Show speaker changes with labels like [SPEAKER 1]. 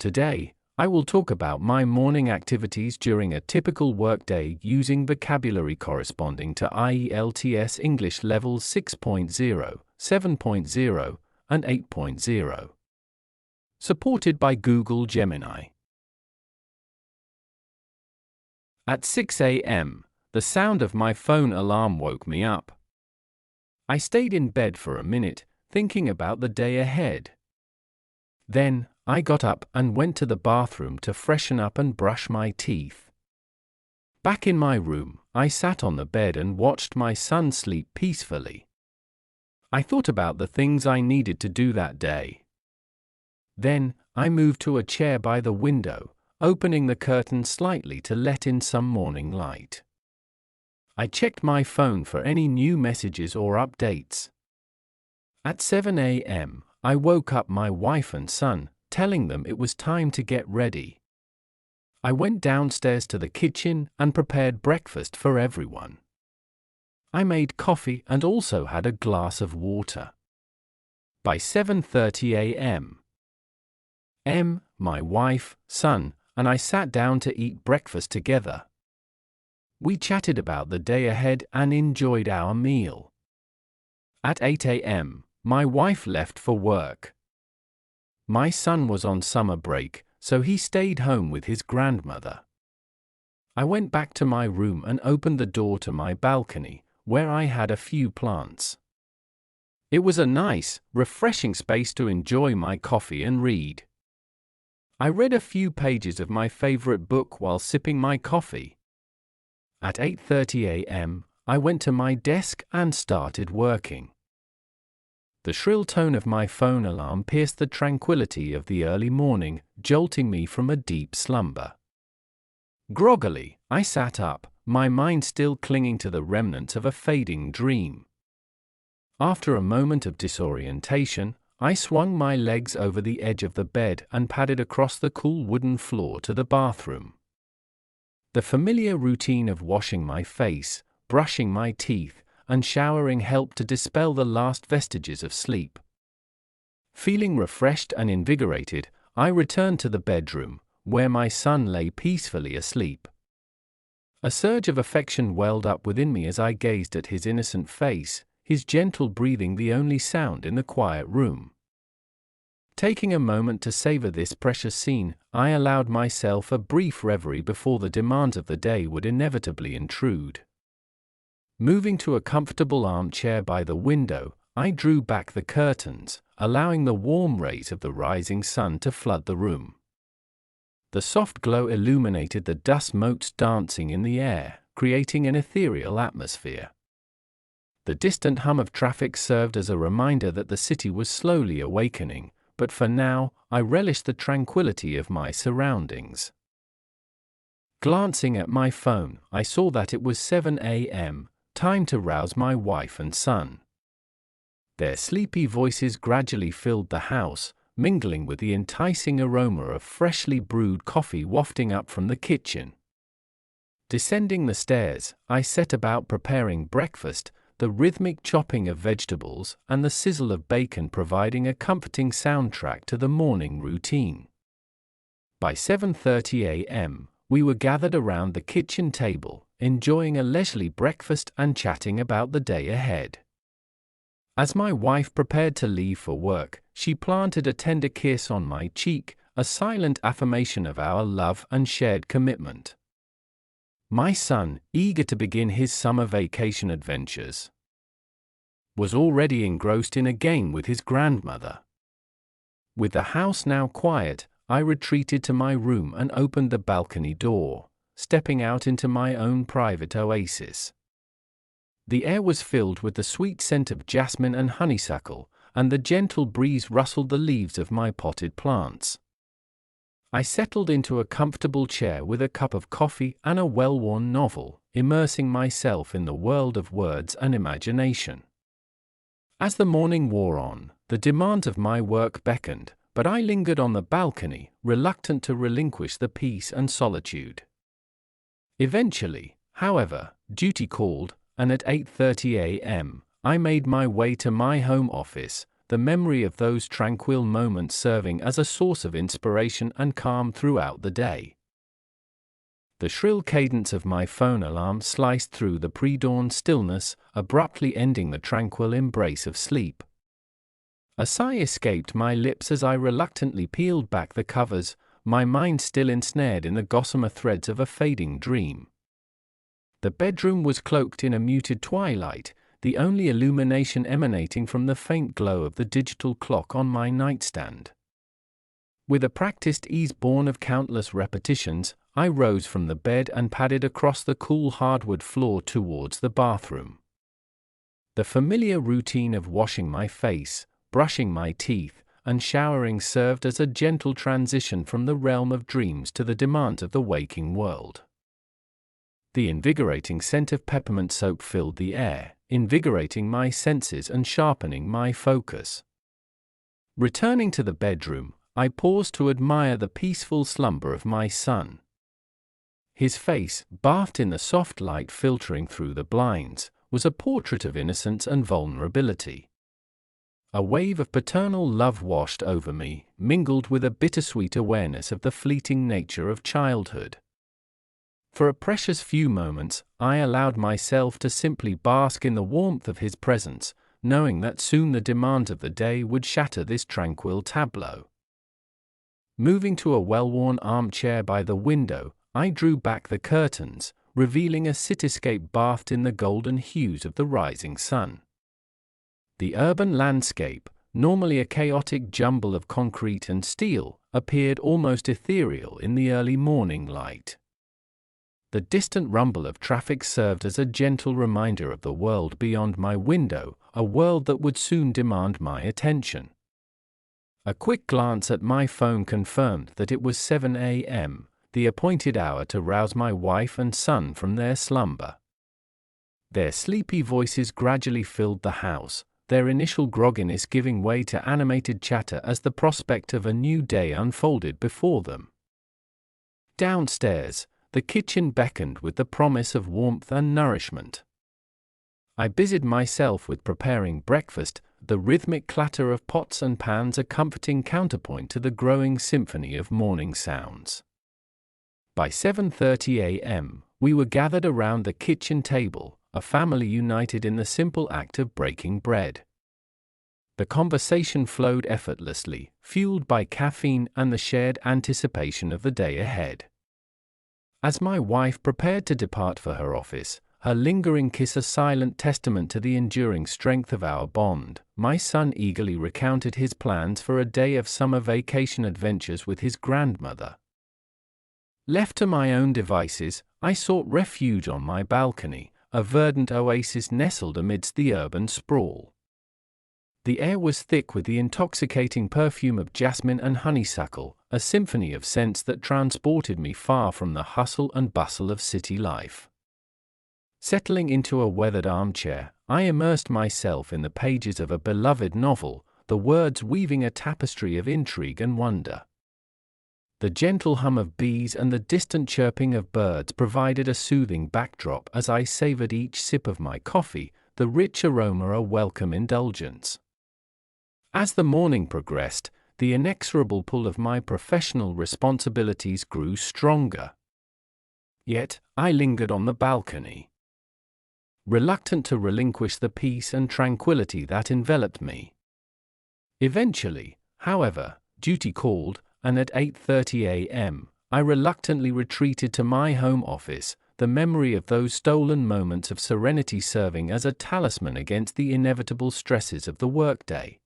[SPEAKER 1] Today, I will talk about my morning activities during a typical workday using vocabulary corresponding to IELTS English levels 6.0, 7.0, and 8.0. Supported by Google Gemini. At 6 a.m., the sound of my phone alarm woke me up. I stayed in bed for a minute, thinking about the day ahead. Then, I got up and went to the bathroom to freshen up and brush my teeth. Back in my room, I sat on the bed and watched my son sleep peacefully. I thought about the things I needed to do that day. Then, I moved to a chair by the window, opening the curtain slightly to let in some morning light. I checked my phone for any new messages or updates. At 7 a.m., I woke up my wife and son, telling them it was time to get ready. I went downstairs to the kitchen and prepared breakfast for everyone. I made coffee and also had a glass of water. By 7:30 a.m., my wife, son, and I sat down to eat breakfast together. We chatted about the day ahead and enjoyed our meal. At 8 a.m., my wife left for work. My son was on summer break, so he stayed home with his grandmother. I went back to my room and opened the door to my balcony, where I had a few plants. It was a nice, refreshing space to enjoy my coffee and read. I read a few pages of my favorite book while sipping my coffee. At 8:30 a.m., I went to my desk and started working. The shrill tone of my phone alarm pierced the tranquility of the early morning, jolting me from a deep slumber. Groggily, I sat up, my mind still clinging to the remnants of a fading dream. After a moment of disorientation, I swung my legs over the edge of the bed and padded across the cool wooden floor to the bathroom. The familiar routine of washing my face, brushing my teeth, and showering helped to dispel the last vestiges of sleep. Feeling refreshed and invigorated, I returned to the bedroom, where my son lay peacefully asleep. A surge of affection welled up within me as I gazed at his innocent face, his gentle breathing the only sound in the quiet room. Taking a moment to savor this precious scene, I allowed myself a brief reverie before the demands of the day would inevitably intrude. Moving to a comfortable armchair by the window, I drew back the curtains, allowing the warm rays of the rising sun to flood the room. The soft glow illuminated the dust motes dancing in the air, creating an ethereal atmosphere. The distant hum of traffic served as a reminder that the city was slowly awakening, but for now, I relished the tranquility of my surroundings. Glancing at my phone, I saw that it was 7 a.m., time to rouse my wife and son. Their sleepy voices gradually filled the house, mingling with the enticing aroma of freshly brewed coffee wafting up from the kitchen. Descending the stairs, I set about preparing breakfast, the rhythmic chopping of vegetables and the sizzle of bacon providing a comforting soundtrack to the morning routine. By 7:30 a.m., we were gathered around the kitchen table, enjoying a leisurely breakfast and chatting about the day ahead. As my wife prepared to leave for work, she planted a tender kiss on my cheek, a silent affirmation of our love and shared commitment. My son, eager to begin his summer vacation adventures, was already engrossed in a game with his grandmother. With the house now quiet, I retreated to my room and opened the balcony door, stepping out into my own private oasis. The air was filled with the sweet scent of jasmine and honeysuckle, and the gentle breeze rustled the leaves of my potted plants. I settled into a comfortable chair with a cup of coffee and a well-worn novel, immersing myself in the world of words and imagination. As the morning wore on, the demands of my work beckoned, but I lingered on the balcony, reluctant to relinquish the peace and solitude. Eventually, however, duty called, and at 8:30 a.m., I made my way to my home office, the memory of those tranquil moments serving as a source of inspiration and calm throughout the day. The shrill cadence of my phone alarm sliced through the pre-dawn stillness, abruptly ending the tranquil embrace of sleep. A sigh escaped my lips as I reluctantly peeled back the covers, my mind still ensnared in the gossamer threads of a fading dream. The bedroom was cloaked in a muted twilight, the only illumination emanating from the faint glow of the digital clock on my nightstand. With a practiced ease born of countless repetitions, I rose from the bed and padded across the cool hardwood floor towards the bathroom. The familiar routine of washing my face, brushing my teeth, and showering served as a gentle transition from the realm of dreams to the demands of the waking world. The invigorating scent of peppermint soap filled the air, invigorating my senses and sharpening my focus. Returning to the bedroom, I paused to admire the peaceful slumber of my son. His face, bathed in the soft light filtering through the blinds, was a portrait of innocence and vulnerability. A wave of paternal love washed over me, mingled with a bittersweet awareness of the fleeting nature of childhood. For a precious few moments, I allowed myself to simply bask in the warmth of his presence, knowing that soon the demands of the day would shatter this tranquil tableau. Moving to a well-worn armchair by the window, I drew back the curtains, revealing a cityscape bathed in the golden hues of the rising sun. The urban landscape, normally a chaotic jumble of concrete and steel, appeared almost ethereal in the early morning light. The distant rumble of traffic served as a gentle reminder of the world beyond my window, a world that would soon demand my attention. A quick glance at my phone confirmed that it was 7 a.m., the appointed hour to rouse my wife and son from their slumber. Their sleepy voices gradually filled the house, their initial grogginess giving way to animated chatter as the prospect of a new day unfolded before them. Downstairs, the kitchen beckoned with the promise of warmth and nourishment. I busied myself with preparing breakfast, the rhythmic clatter of pots and pans a comforting counterpoint to the growing symphony of morning sounds. By 7:30 a.m., we were gathered around the kitchen table, a family united in the simple act of breaking bread. The conversation flowed effortlessly, fueled by caffeine and the shared anticipation of the day ahead. As my wife prepared to depart for her office, her lingering kiss a silent testament to the enduring strength of our bond, my son eagerly recounted his plans for a day of summer vacation adventures with his grandmother. Left to my own devices, I sought refuge on my balcony, a verdant oasis nestled amidst the urban sprawl. The air was thick with the intoxicating perfume of jasmine and honeysuckle, a symphony of scents that transported me far from the hustle and bustle of city life. Settling into a weathered armchair, I immersed myself in the pages of a beloved novel, the words weaving a tapestry of intrigue and wonder. The gentle hum of bees and the distant chirping of birds provided a soothing backdrop as I savored each sip of my coffee, the rich aroma a welcome indulgence. As the morning progressed, the inexorable pull of my professional responsibilities grew stronger. Yet, I lingered on the balcony, reluctant to relinquish the peace and tranquility that enveloped me. Eventually, however, duty called, and at 8:30 a.m., I reluctantly retreated to my home office, the memory of those stolen moments of serenity serving as a talisman against the inevitable stresses of the workday.